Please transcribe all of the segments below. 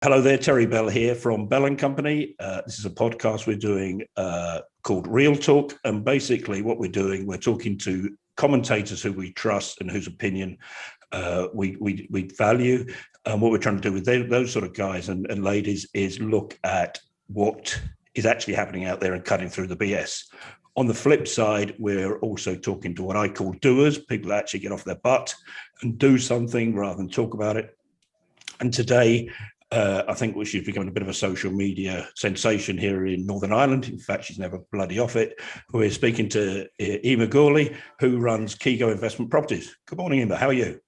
Hello there, Terry Bell here from Bell and Company. This is a podcast we're doing called Real Talk. And basically what we're doing, we're talking to commentators who we trust and whose opinion we value. And what we're trying to do with those sort of guys and ladies is look at what is actually happening out there and cutting through the BS. On the flip side, we're also talking to what I call doers, people that actually get off their butt and do something rather than talk about it. And today, I think she's becoming a bit of a social media sensation here in Northern Ireland. In fact, she's never bloody off it. We're speaking to Eimear Gourley, who runs Kigo Investment Properties. Good morning, Eimear. How are you?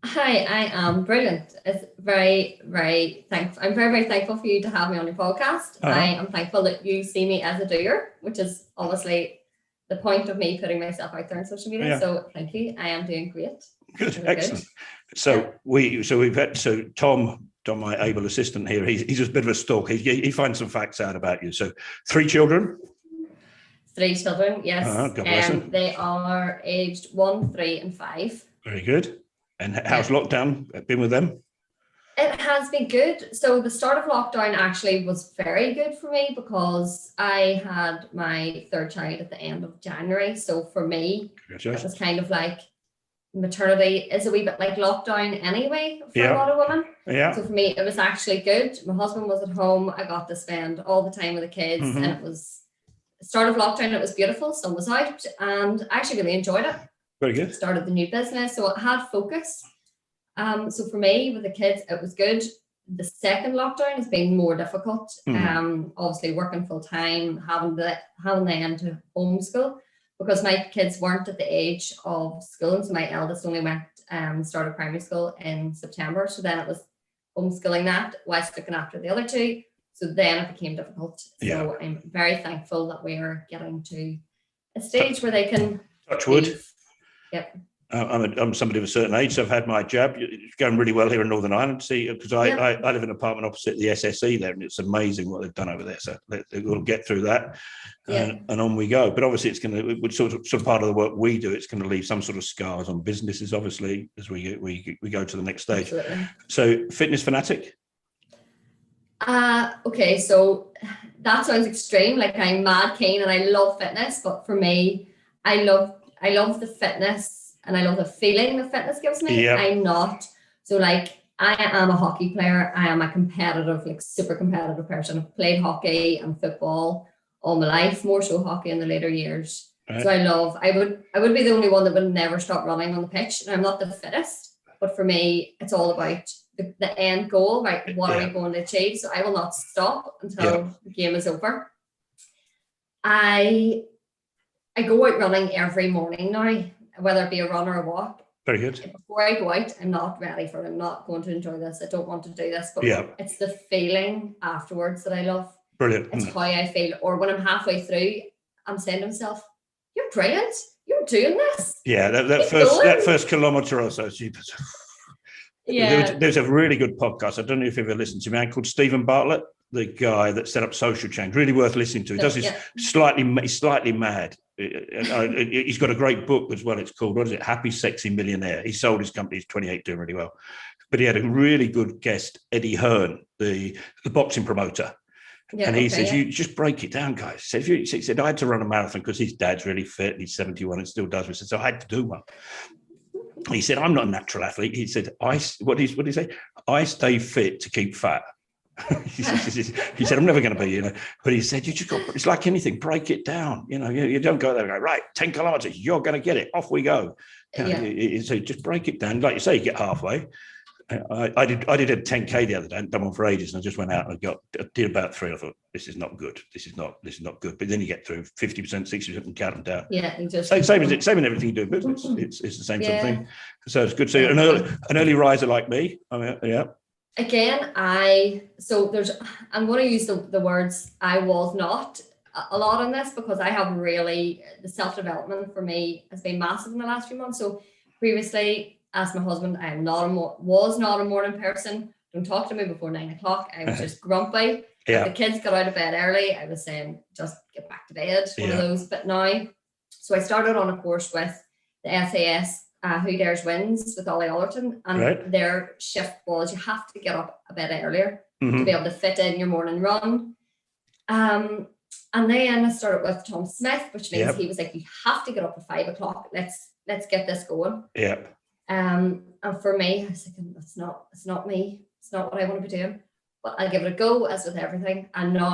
Hi, I am brilliant. It's very, very thankful. I'm very, very thankful for you to have me on your podcast. I am thankful that you see me as a doer, which is obviously the point of me putting myself out there on social media. Yeah. So thank you. I am doing great. Good, excellent. Good. So we've had Tom, my able assistant here, he's a bit of a stalk. He finds some facts out about you. So 3 children? 3 children, yes. God bless them. They are aged 1, 3 and 5. Very good. And how's lockdown been with them? It has been good. So the start of lockdown actually was very good for me because I had my 3rd child at the end of January. So for me, it was kind of like maternity is a wee bit like lockdown anyway for a lot of women. Yeah. So for me, it was actually good. My husband was at home. I got to spend all the time with the kids, and it was start of lockdown. It was beautiful. Sun was out, and I actually really enjoyed it. Very good. Started the new business, so it had focus. So for me, with the kids, it was good. The second lockdown has been more difficult. Obviously working full time, having them to homeschool. Because my kids weren't at the age of school. So my eldest only went started primary school in September. So then it was homeschooling that whilst looking after the other 2. So then it became difficult. So I'm very thankful that we're getting to a stage where they can touch wood. Yep. I'm somebody of a certain age, so I've had my jab. It's going really well here in Northern Ireland. See, because I live in an apartment opposite the SSE there, and it's amazing what they've done over there. So we'll get through that, and on we go. But obviously, it's going to sort of part of the work we do. It's going to leave some sort of scars on businesses, obviously, as we go to the next stage. Absolutely. So, fitness fanatic. Okay, so that sounds extreme. Like I'm mad keen, and I love fitness. But for me, I love the fitness. And I love the feeling that fitness gives me. Yep. I'm not. So like I am a hockey player. I am a competitive, like super competitive person. I've played hockey and football all my life, more so hockey in the later years. Right. So I would be the only one that would never stop running on the pitch. And I'm not the fittest, but for me, it's all about the end goal, right? What are we going to achieve? So I will not stop until the game is over. I go out running every morning now, whether it be a run or a walk. Very good. Before I go out, I'm not ready for it. I'm not going to enjoy this. I don't want to do this. But it's the feeling afterwards that I love. Brilliant. It's how I feel. Or when I'm halfway through, I'm saying to myself, you're brilliant. You're doing this. Yeah, that first kilometre or so. There's a really good podcast. I don't know if you've ever listened to a man called Stephen Bartlett, the guy that set up Social Change. Really worth listening to. He does this slightly mad. He's got a great book as well. It's called, what is it? Happy Sexy Millionaire. He sold his company. He's 28, doing really well. But he had a really good guest, Eddie Hearn, the boxing promoter. Yeah, and he says, you just break it down, guys. He said, I had to run a marathon because his dad's really fit. And he's 71 and still does. He said, so I had to do one. He said, I'm not a natural athlete. He said, what did he say? I stay fit to keep fat. he said, I'm never going to be, but he said, you just got, it's like anything, break it down. You don't go there and go, right, 10 kilometers, you're going to get it. Off we go. So just break it down. Like you say, you get halfway. I did a 10K the other day, done one for ages, and I just went out and I did about 3. I thought, this is not good. This is not good. But then you get through 50%, 60% and count them down. Yeah, same in everything you do in business. It's the same sort of thing. So it's good. So an early riser like me. Again, I'm going to use the words I was not a lot on this because I have really, the self-development for me has been massive in the last few months. So previously, as my husband, I was not a morning person. Don't talk to me before 9 o'clock. I was just grumpy. Yeah. If the kids got out of bed early, I was saying, just get back to bed, one of those. But now, so I started on a course with the SAS, Who Dares Wins with Ollie Ollerton, and their shift was you have to get up a bit earlier. to be able to fit in your morning run. And then I started with Tom Smith, which means he was like, you have to get up at 5 o'clock. Let's get this going. Yep. And for me, I was thinking, it's not me. It's not what I want to be doing. But I'll give it a go, as with everything. And now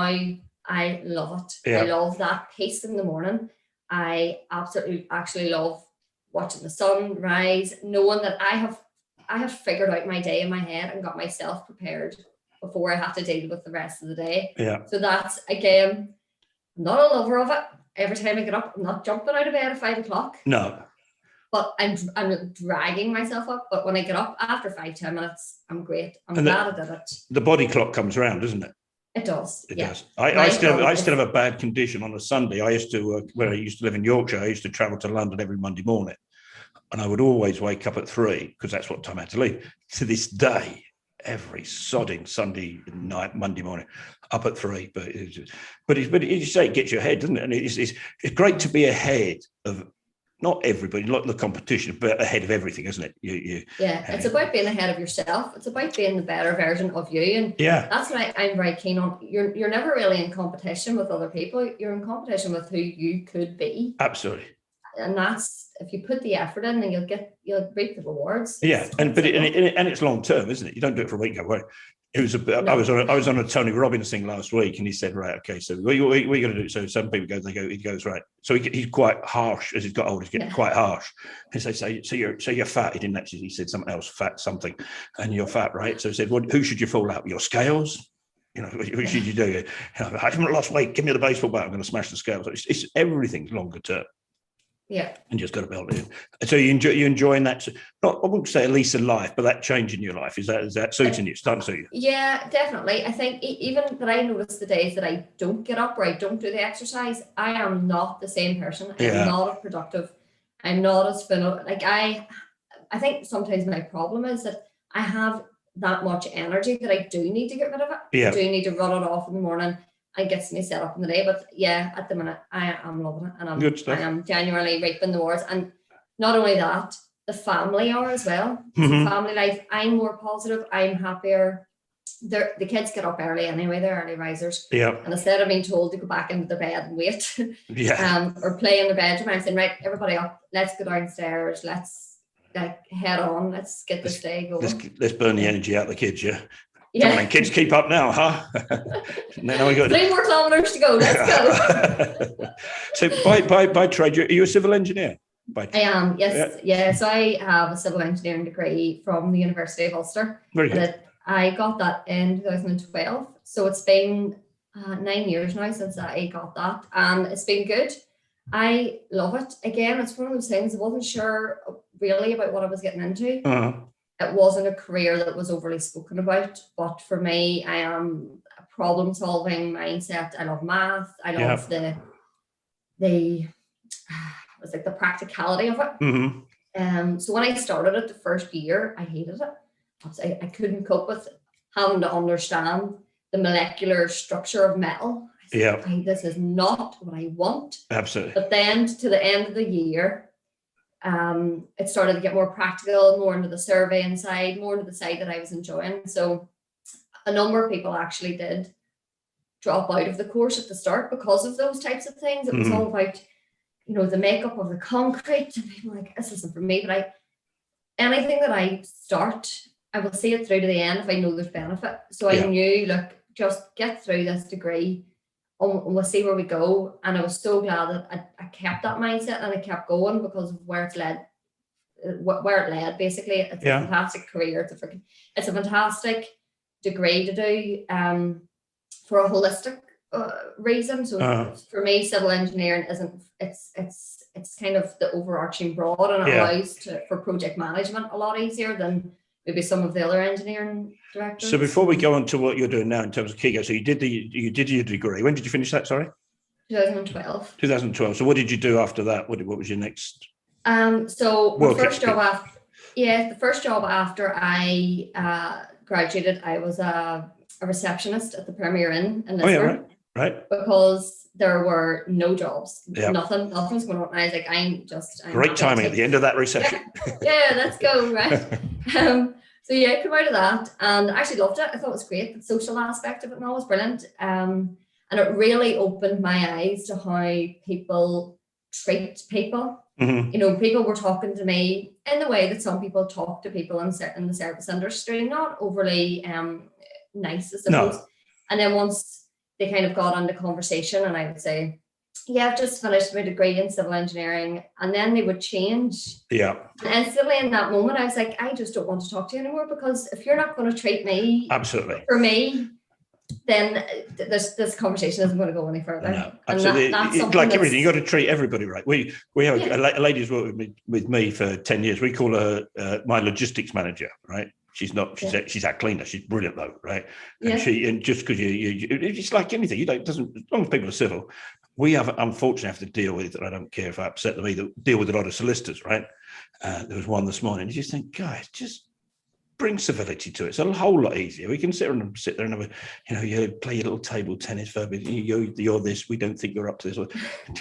I love it. I love that pace in the morning. I absolutely actually love watching the sun rise, knowing that I have figured out my day in my head and got myself prepared before I have to deal with the rest of the day. Yeah. So that's, again, I'm not a lover of it. Every time I get up, I'm not jumping out of bed at 5 o'clock. No. But I'm dragging myself up. But when I get up after 5-10 minutes, I'm great. I'm glad I did it. The body clock comes around, doesn't it? It does. It does. I still have a bad condition on a Sunday. I used to, where I used to live in Yorkshire, I used to travel to London every Monday morning. And I would always wake up at 3 because that's what time I had to leave. To this day, every sodding Sunday night, Monday morning, up at 3. But you say it gets you ahead, doesn't it? And it's great to be ahead of not everybody, not the competition, but ahead of everything, isn't it? It's about being ahead of yourself. It's about being the better version of you. And that's what I'm very keen on. You're never really in competition with other people. You're in competition with who you could be. Absolutely. And that's, if you put the effort in, then you'll reap the rewards. Yeah, and it's long term, isn't it? You don't do it for a week. It was I was on a Tony Robbins thing last week, and he said, right, okay, so what are you going to do? So some people he goes, right. So he's quite harsh as he's got older. He's getting quite harsh. And so you're fat. He didn't actually. He said something else, fat something, and you're fat, right? So he said, well, who should you fall out? Your scales? Who should you do? I haven't lost weight. Give me the baseball bat. I'm going to smash the scales. It's everything's longer term. Yeah, and just got to build it. So you're enjoying that. Not, I wouldn't say a lease of life, but that change in your life is that suiting you? Starting to suit you? Yeah, definitely. I think even that I notice the days that I don't get up or I don't do the exercise, I am not the same person. I'm not as productive. I'm not as fun. Like I think sometimes my problem is that I have that much energy that I do need to get rid of it. Yeah. I do need to run it off in the morning. And gets me set up in the day. But yeah, at the minute, I am loving it. And I am genuinely reaping the rewards. And not only that, the family are as well. Mm-hmm. So family life, I'm more positive. I'm happier. The kids get up early anyway. They're early risers. Yeah. And instead of being told to go back into their bed and wait, or play in the bedroom, I'm saying, right, everybody up. Let's go downstairs. Let's head on. Let's get this day going. Let's burn the energy out of the kids, yeah? Yeah. Come on, kids, keep up now, huh? Now we got 3 more kilometers to go. Let's go. So by trade, are you a civil engineer? I am, yes. Yeah. So I have a civil engineering degree from the University of Ulster. Very good. I got that in 2012. So it's been 9 years now since I got that. And it's been good. I love it. Again, it's one of those things I wasn't sure really about what I was getting into. Uh-huh. It wasn't a career that was overly spoken about, but for me, I am a problem-solving mindset. I love math. I love the practicality of it. Mm-hmm. So when I started it the first year, I hated it. I couldn't cope with having to understand the molecular structure of metal. I said, this is not what I want. Absolutely. But then to the end of the year, it started to get more practical, more into the surveying side, more into the side that I was enjoying. So a number of people actually did drop out of the course at the start because of those types of things. It was all about, the makeup of the concrete, and people were like, this isn't for me. But anything that I start, I will see it through to the end if I know there's benefit. So I knew, look, just get through this degree and we'll see where we go. And I was so glad that I kept that mindset and I kept going because of where it led, basically. It's a fantastic career. It's a fantastic degree to do for a holistic reason. So for me, civil engineering it's kind of the overarching broad, and it allows for project management a lot easier than maybe some of the other engineering directors. So before we go on to what you're doing now in terms of Kigo, so you did your degree. When did you finish that? Sorry. 2012. 2012. So what did you do after that? What was your next? So the first job after I graduated, I was a receptionist at the Premier Inn in Lisbon. Right. Because there were no jobs. Nothing's going on. And I was like, I'm great timing at the end of that reception. Yeah, let's go, right? So yeah, I came out of that and I actually loved it. I thought it was great. The social aspect of it and all was brilliant. And it really opened my eyes to how people treat people. You know, people were talking to me in the way that some people talk to people in the service industry, not overly nice, I suppose. No. And then once they kind of got on the conversation, and I would say, yeah, I've just finished my degree in civil engineering, and then they would change. Yeah. And instantly in that moment, I was like, I just don't want to talk to you anymore, because if you're not going to treat me for me, then this conversation isn't going to go any further. No, absolutely. And like everything, you got to treat everybody right. We have a lady who's worked with me for 10 years. We call her my logistics manager, right? She's not. She's our cleaner. She's brilliant though, right? And and just because you it's like anything. It doesn't, as long as people are civil. We unfortunately have to deal with, and I don't care if I upset them either, deal with a lot of solicitors, right? There was one this morning. You just think, guys, just bring civility to it. It's a whole lot easier. We can sit there and have you play your little table tennis for you're this. We don't think you're up to this. Or,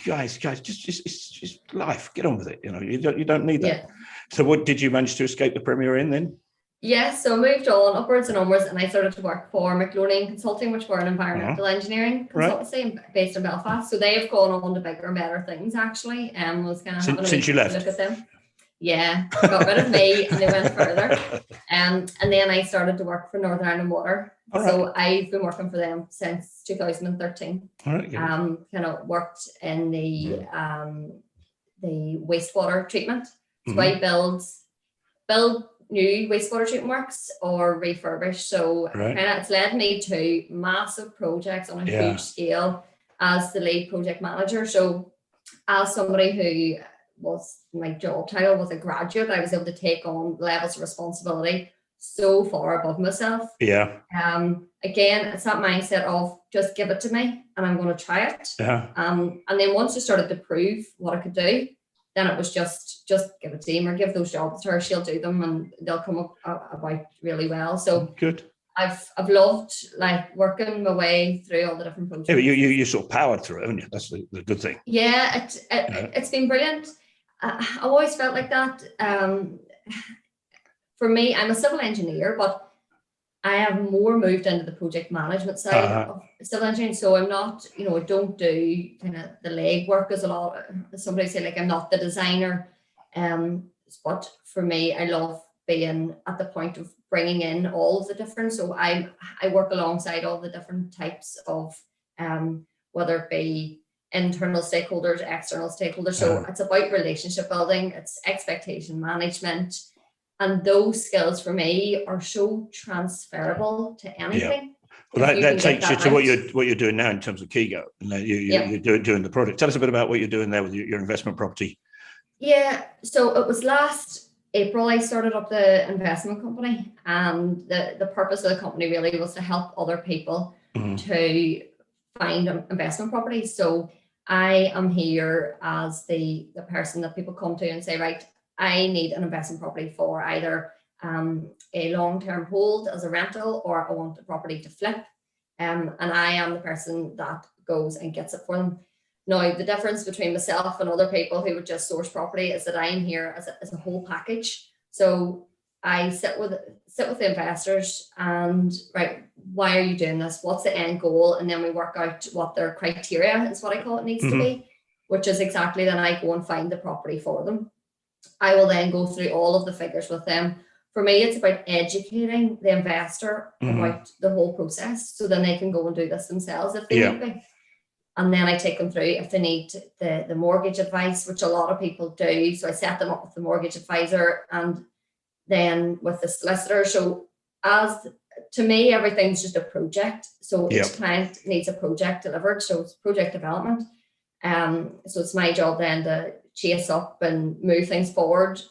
guys, just it's just life. Get on with it. You don't need that. Yeah. So, what did you manage to escape the Premier in then? Yeah, so I moved on upwards and onwards, and I started to work for McLean Consulting, which were an environmental engineering consultancy based in Belfast. So they have gone on to bigger and better things, actually. Was kind of having since you left. Look at them. Yeah, got rid of me and they went further. And then I started to work for Northern Ireland Water. So I've been working for them since 2013. All right. Kind of worked in the wastewater treatment. So I build new wastewater treatment works or refurbish. So kind of it's led me to massive projects on a huge scale as the lead project manager. So as somebody who was, my job title was a graduate, I was able to take on levels of responsibility so far above myself. Yeah. Again, it's that mindset of just give it to me and I'm going to try it. Yeah. And then once I started to prove what I could do, then it was just give it to him or give those jobs to her. She'll do them and they'll come up about really well. So good. I've loved like working my way through all the different projects. Yeah, but you sort of powered through it, haven't you? That's the good thing. Yeah, it's been brilliant. I always felt like that. For me, I'm a civil engineer, but I have more moved into the project management side of civil engineering. So I'm not, I don't do kind of the leg work as a lot. Somebody say like I'm not the designer. But for me, I love being at the point of bringing in all of the different. So I work alongside all the different types of whether it be internal stakeholders, external stakeholders. So it's about relationship building, it's expectation management. And those skills for me are so transferable to anything. Yeah. Well, that takes you to what you're doing now in terms of Kigo. And you're doing the project. Tell us a bit about what you're doing there with your investment property. Yeah, so it was last April I started up the investment company, and the purpose of the company really was to help other people to find investment properties. So I am here as the person that people come to and say, right, I need an investment property for either a long-term hold as a rental, or I want the property to flip. And I am the person that goes and gets it for them. Now, the difference between myself and other people who would just source property is that I'm here as a whole package. So I sit with the investors and, right, why are you doing this? What's the end goal? And then we work out what their criteria is, what I call it needs to be, which is exactly then I go and find the property for them. I will then go through all of the figures with them. For me, it's about educating the investor about the whole process, so then they can go and do this themselves if they need be. And then I take them through if they need the mortgage advice, which a lot of people do. So I set them up with the mortgage advisor and then with the solicitor. So to me, everything's just a project. So each client needs a project delivered. So it's project development. So it's my job then to chase up and move things forward,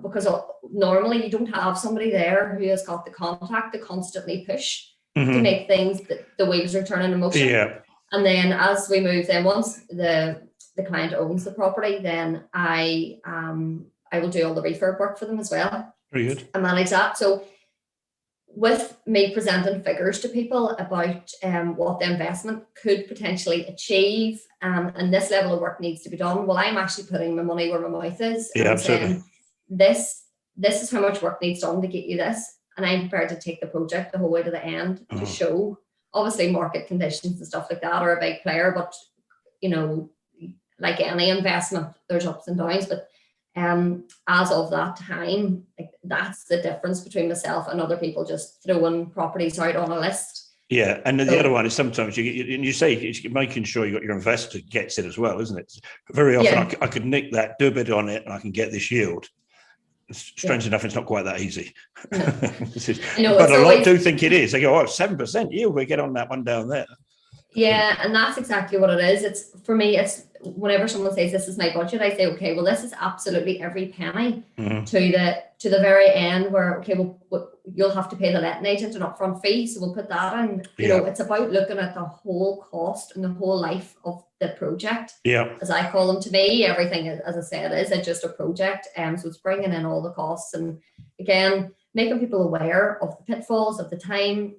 because normally you don't have somebody there who has got the contact to constantly push to make things that the wheels are turning in motion. Yeah. And then as we move, then once the client owns the property, then I will do all the refurb work for them as well. Very good. I manage that. So with me presenting figures to people about what the investment could potentially achieve, and this level of work needs to be done, well, I'm actually putting my money where my mouth is. Yeah, absolutely. This this is how much work needs done to get you this. And I'm prepared to take the project the whole way to the end to show. Obviously, market conditions and stuff like that are a big player, but, you know, like any investment, there's ups and downs. But as of that time, like, that's the difference between myself and other people just throwing properties out on a list. Yeah, and the other one is sometimes you say it's making sure your investor gets it as well, isn't it? Very often I could nick that, do a bit on it, and I can get this yield. Strange enough, it's not quite that easy. No. But a lot do think it is. They go, 7% yield, we get on that one down there. Yeah, and that's exactly what it is. It's, for me, it's whenever someone says this is my budget, I say, okay, well, this is absolutely every penny to the very end where, okay, well, you'll have to pay the letting agent an upfront fee, so we'll put that in. You know, it's about looking at the whole cost and the whole life of the project. Yeah, as I call them. To me, everything, as I said, is just a project. So it's bringing in all the costs, and again, making people aware of the pitfalls of the time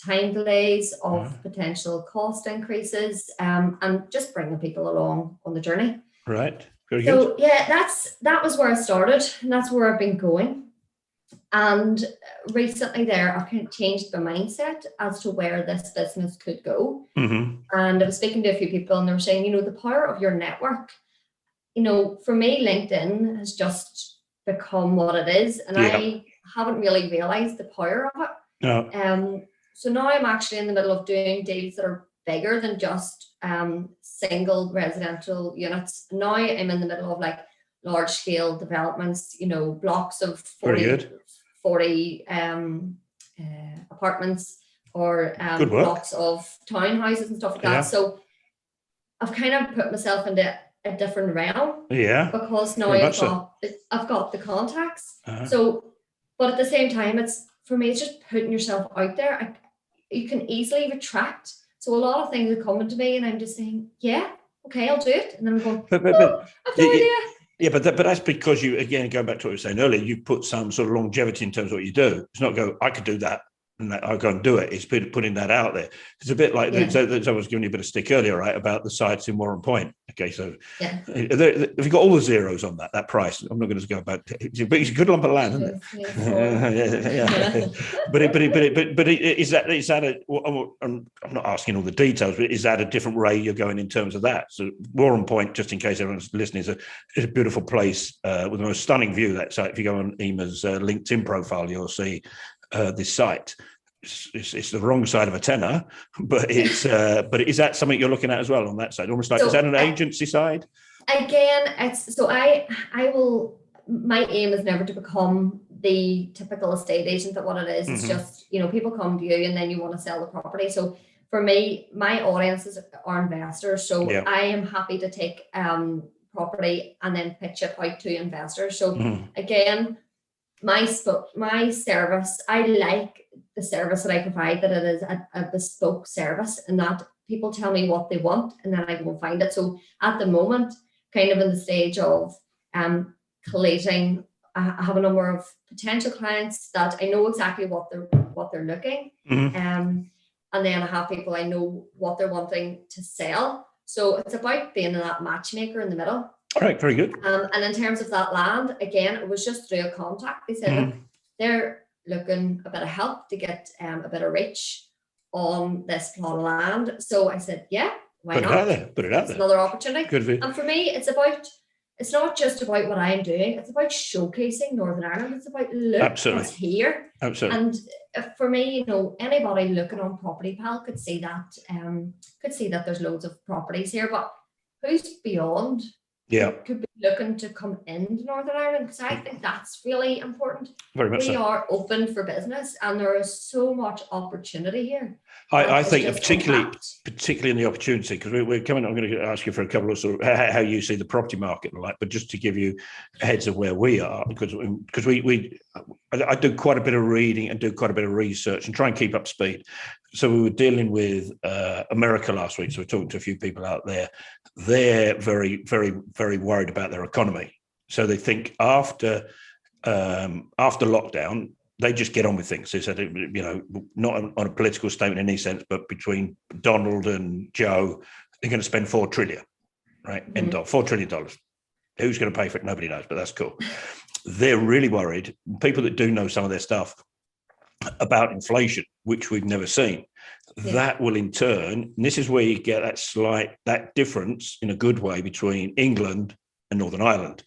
delays, of potential cost increases, and just bringing people along on the journey. Right. Very good. So yeah, that was where I started, and that's where I've been going. And recently there, I've kind of changed my mindset as to where this business could go. And I was speaking to a few people, and they were saying, you know, the power of your network, you know, for me, LinkedIn has just become what it is, and I haven't really realized the power of it. No. So now I'm actually in the middle of doing deals that are bigger than just single residential units. Now I'm in the middle of like large scale developments, you know, blocks of 40 apartments, or blocks of townhouses and stuff like that. So I've kind of put myself into a different realm. Yeah. Because now I've got the contacts. So, but at the same time, for me, it's just putting yourself out there. You can easily retract. So a lot of things are coming to me, and I'm just saying, yeah, okay, I'll do it. And then I'm going, I've no idea. Yeah, but that's because you, again, going back to what you were saying earlier, you put some sort of longevity in terms of what you do. It's not go, I could do that, and I'll go and do it. It's putting that out there. It's a bit like, I was giving you a bit of stick earlier, right, about the sites in Warren Point. Okay, so have you got all the zeros on that price? I'm not going to go about it, but it's a good lump of land, isn't it? But is that I'm not asking all the details, but is that a different way you're going in terms of that? So Warren Point, just in case everyone's listening, is a beautiful place with the most stunning view. That site, if you go on Eimear's LinkedIn profile, you'll see this site. It's the wrong side of a tenner, but is that something you're looking at as well on that side? Almost like, is that an agency side? Again, my aim is never to become the typical estate agent. That what it is, it's just, you know, people come to you and then you want to sell the property. So for me, my audiences are investors. So I am happy to take property and then pitch it out to investors. So again, my service, I like the service that I provide, that it is a bespoke service, and that people tell me what they want and then I go and find it. So at the moment, kind of in the stage of collating, I have a number of potential clients that I know exactly what they're looking, and then I have people I know what they're wanting to sell. So it's about being that matchmaker in the middle. All right, very good. And in terms of that land, again, it was just through a contact. They said, look, they're looking a bit of help to get a bit of reach on this plot of land. So I said, yeah, why not? Put it out there. It's another opportunity. Good for you. And for me, it's not just about what I'm doing. It's about showcasing Northern Ireland. It's about, look what's here. Absolutely. And for me, you know, anybody looking on Property Pal could see that there's loads of properties here, but who's beyond? Could be looking to come into Northern Ireland, because I think that's really important. Very much we are open for business, and there is so much opportunity here. I think particularly in the opportunity, because we're coming. I'm going to ask you for a couple of sort of how you see the property market and like, but just to give you a heads of where we are, because I do quite a bit of reading and do quite a bit of research and try and keep up speed. So we were dealing with America last week. So we're talking to a few people out there. They're very, very, very worried about their economy. So they think after lockdown, they just get on with things. They said, you know, not on a political statement in any sense, but between Donald and Joe, they're going to spend $4 trillion, right? End of $4 trillion. Who's going to pay for it? Nobody knows, but that's cool. they're really worried. People that do know some of their stuff about inflation, which we've never seen, that will in turn, and this is where you get that difference in a good way between England and Northern Ireland.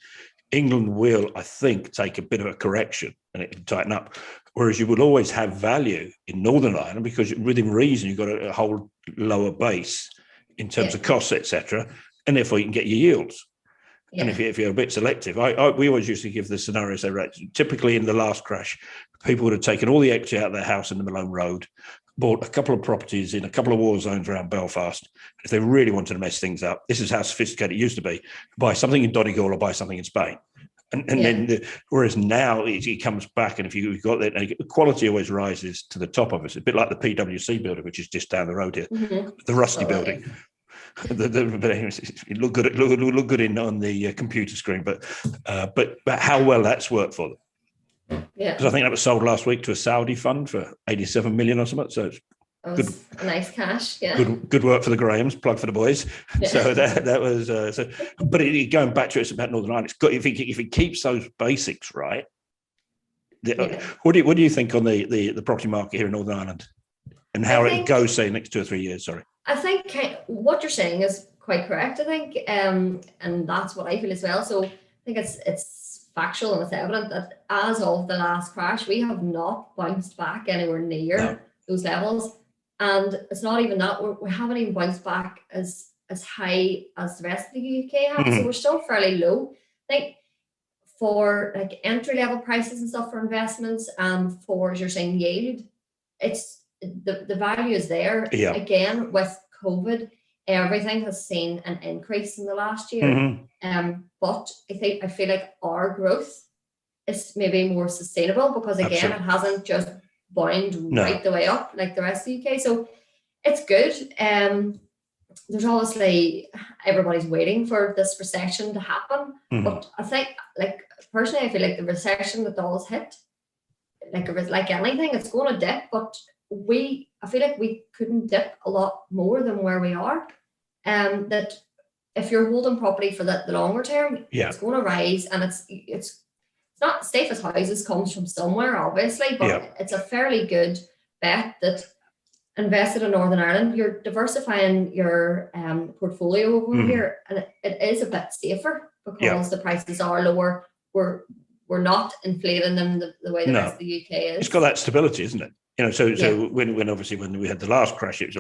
England will, I think, take a bit of a correction and it can tighten up. Whereas you will always have value in Northern Ireland because within reason, you've got a whole lower base in terms of costs, etc. And therefore you can get your yields. Yeah. And if you're a bit selective, we always used to give the scenario, say, right, typically in the last crash, people would have taken all the equity out of their house in the Malone Road, bought a couple of properties in a couple of war zones around Belfast. If they really wanted to mess things up, this is how sophisticated it used to be, buy something in Donegal or buy something in Spain. And then, whereas now it comes back, and if you've got that, the quality always rises to the top of it. It's a bit like the PwC building, which is just down the road here, the Rusty building. It looked good. It looked good on the computer screen, but how well that's worked for them. Yeah, because I think that was sold last week to a Saudi fund for 87 million or something. So it's good, nice cash. Yeah, good work for the Grahams. Plug for the boys. Yeah. So that was so. But going back to it's about Northern Ireland. It's got if it keeps those basics right. What do you think on the property market here in Northern Ireland, and how it goes, say, next 2 or 3 years? Sorry. I think what you're saying is quite correct, I think, and that's what I feel as well. So I think it's factual and it's evident that as of the last crash, we have not bounced back anywhere near those levels. And it's not even that, we haven't even bounced back as high as the rest of the UK have. So we're still fairly low. I think for like entry-level prices and stuff for investments and for, as you're saying, yield, it's the value is there. Yeah. Again, with COVID, everything has seen an increase in the last year. But I feel like our growth is maybe more sustainable because again, it hasn't just bound right the way up like the rest of the UK. So it's good. There's obviously everybody's waiting for this recession to happen. But I think, like personally, I feel like the recession that does hit, like anything, it's going to dip, but I feel like we couldn't dip a lot more than where we are. That if you're holding property for the longer term, it's going to rise, and it's not safest houses comes from somewhere, obviously, but it's a fairly good bet that invested in Northern Ireland, you're diversifying your portfolio over here, and it is a bit safer because the prices are lower. We're not inflating them the way the rest of the UK is. It's got that stability, isn't it? So when obviously when we had the last crash, it was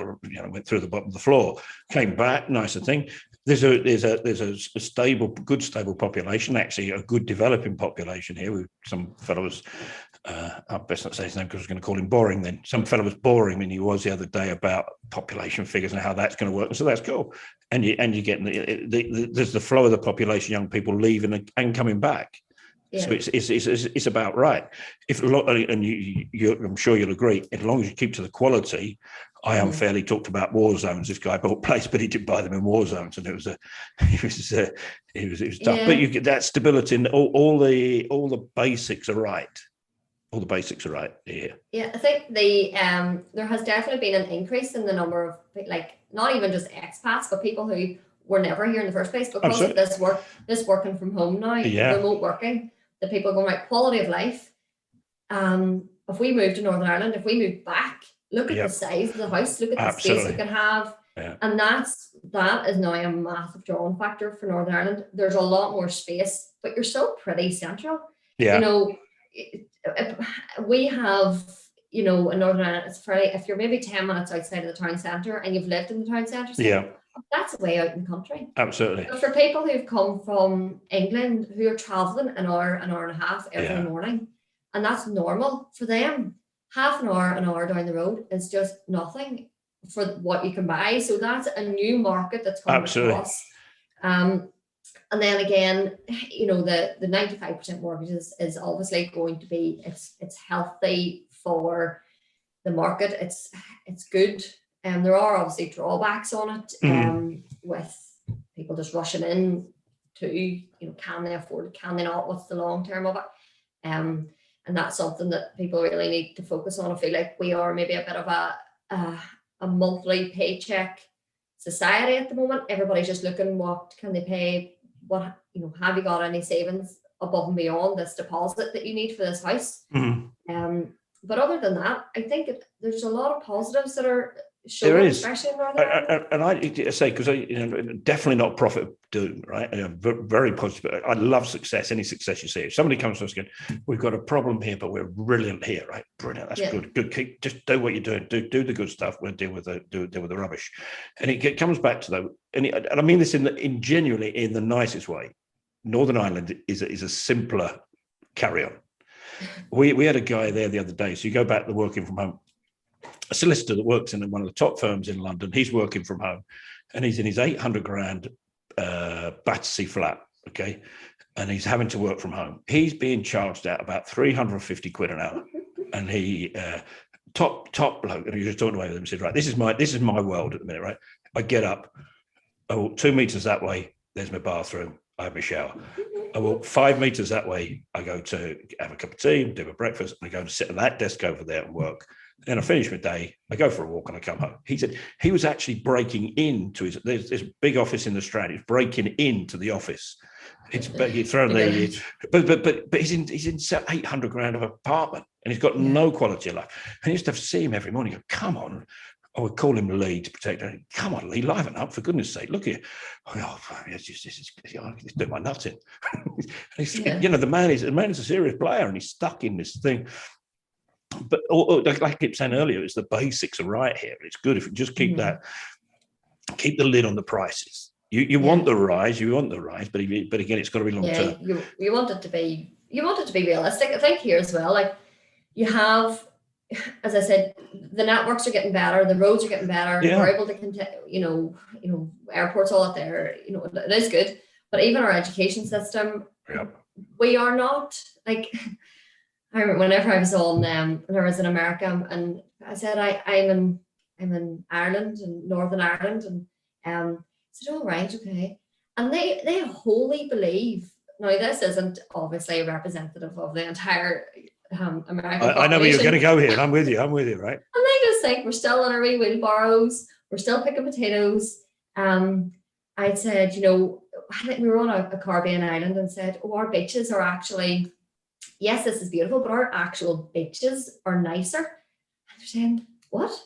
went through the bottom of the floor, came back, nicer thing. There's a stable population, actually a good developing population here. With some fellow was, I best not say his name because I was going to call him boring. Then some fellow was boring when he was the other day about population figures and how that's going to work. And so that's cool. And you get there's the flow of the population, young people leaving and coming back. So it's about right. If a lot, and I'm sure you'll agree, as long as you keep to the quality. I unfairly talked about war zones. This guy bought place, but he didn't buy them in war zones, and it was tough. But you get that stability, and all the basics are right. All the basics are right here. Yeah, I think there has definitely been an increase in the number of not even just expats, but people who were never here in the first place because of this working from home now, remote working. The people going right quality of life. If we move to Northern Ireland, if we move back, look at the size of the house, look at the space we can have. And that is now a massive drawing factor for Northern Ireland. There's a lot more space, but you're still pretty central. We have, in Northern Ireland, it's fairly, if you're maybe 10 minutes outside of the town centre and you've lived in the town centre, that's way out in the country. Absolutely. But for people who've come from England who are travelling an hour and a half every morning, and that's normal for them, half an hour down the road is just nothing for what you can buy. So that's a new market that's coming across. And then again, the 95% mortgages is obviously going to be, it's healthy for the market. It's good. There are obviously drawbacks on it, with people just rushing in to, can they afford it? Can they not? What's the long term of it? And that's something that people really need to focus on. I feel like we are maybe a bit of a monthly paycheck society at the moment. Everybody's just looking, what can they pay? What, have you got any savings above and beyond this deposit that you need for this house. But other than that, I think there's a lot of positives that are showing, there is, especially in Northern Ireland. and I say, because definitely not profit doom, right? Very positive. I love success. Any success you see. If somebody comes to us going, we've got a problem here, but we're brilliant here, right? Brilliant. That's good. Just do what you're doing. Do the good stuff. We'll deal with the rubbish. And it comes back to and I mean this in genuinely in the nicest way. Northern Ireland is a simpler carry on. We had a guy there the other day. So you go back to working from home. A solicitor that works in one of the top firms in London. He's working from home, and he's in his 800 grand Battersea flat. Okay, and he's having to work from home. He's being charged out about 350 quid an hour, and he top bloke. And he was talking away with him. He said, "Right, this is my world at the minute. Right, I get up. I walk 2 meters that way. There's my bathroom. I have my shower. I walk 5 meters that way. I go to have a cup of tea, do my breakfast, and I go and sit at that desk over there and work. Then I finish my day. I go for a walk and I come home." He said he was actually breaking into there's this big office in the Strand. He's breaking into the office. It's thrown there, but he's in 800 grand of apartment, and he's got no quality of life. And he used to see him every morning. Go, come on. I would call him Lee to protect her. Come on, Lee, liven up, for goodness sake. Look here. Oh, it's doing my nuts in. The man is a serious player, and he's stuck in this thing. But like I kept saying earlier, it's the basics are right here. It's good if you just keep keep the lid on the prices. You want the rise, but again, it's got to be long term. You want it to be realistic. I think here as well, like you have, as I said, the networks are getting better, the roads are getting better. We're able to continue, airports all out there. It is good. But even our education system, we are not like. I remember whenever I was when I was in America, and I said I'm in Ireland, in Northern Ireland, and I said, "All right, okay," and they wholly believe. Now this isn't obviously a representative of the entire American. I know where you're going to go here, and I'm with you, right? And they just think we're still in our wee wheelbarrows, we're still picking potatoes. I said, I think we were on a Caribbean island, and said, our beaches are actually. Yes, this is beautiful, but our actual beaches are nicer. And they're saying, what?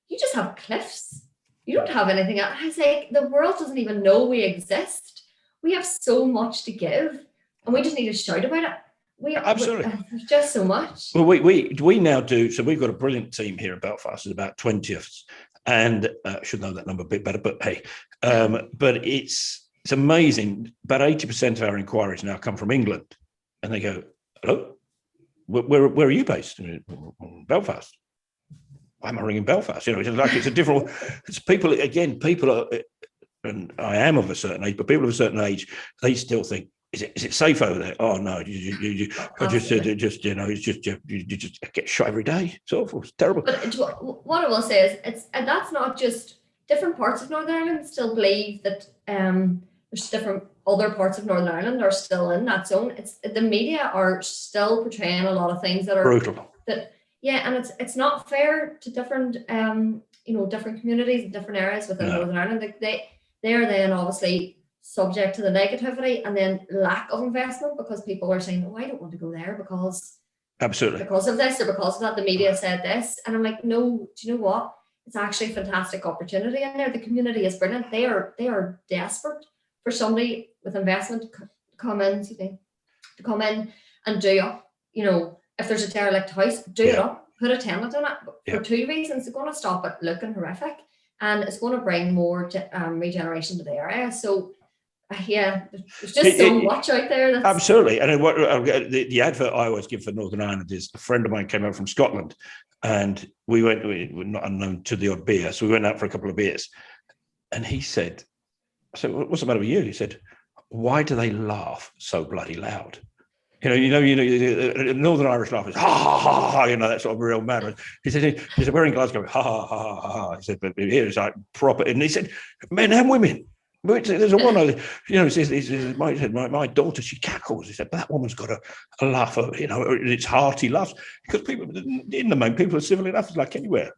You just have cliffs. You don't have anything else. I was like, the world doesn't even know we exist. We have so much to give, and we just need to shout about it. Absolutely. There's just so much. Well, we now do. So we've got a brilliant team here in Belfast. It's about 20th, and I should know that number a bit better. But hey, but it's amazing. About 80% of our inquiries now come from England, and they go, "Hello, where are you based?" Belfast. Why am I ringing Belfast? It's a different. It's people are, and I am of a certain age, but people of a certain age, they still think, is it safe over there? Oh no, you just get shot every day. It's awful. It's terrible. But what I will say is, and that's not just different parts of Northern Ireland still believe that there's different other parts of Northern Ireland are still in that zone. It's the media are still portraying a lot of things that are brutal. And it's not fair to different different communities and different areas within Northern Ireland. They are then obviously subject to the negativity and then lack of investment, because people are saying, "Oh, I don't want to go there because absolutely because of this or because of that. The media said this," and I'm like, "No, do you know what? It's actually a fantastic opportunity in there. The community is brilliant. They are desperate for somebody with investment to come in and do up. If there's a derelict house, do it up, put a tenant on it for two reasons. It's going to stop it looking horrific, and it's going to bring more regeneration to the area. So, there's just so much out there. Absolutely. And what the advert I always give for Northern Ireland is, a friend of mine came out from Scotland, and we were not unknown to the odd beer, so we went out for a couple of beers, and he said, I said, "What's the matter with you?" He said, "Why do they laugh so bloody loud?" Northern Irish laugh is ha ha ha ha. That sort of real mad. He said, "We're in Glasgow, ha ha ha ha." He said, "But here it's like proper." And he said, "Men and women." There's a one. He says, my daughter, she cackles. He said, "But that woman's got a laugh. It's hearty laughs, because people in the main, people are civil enough, like anywhere."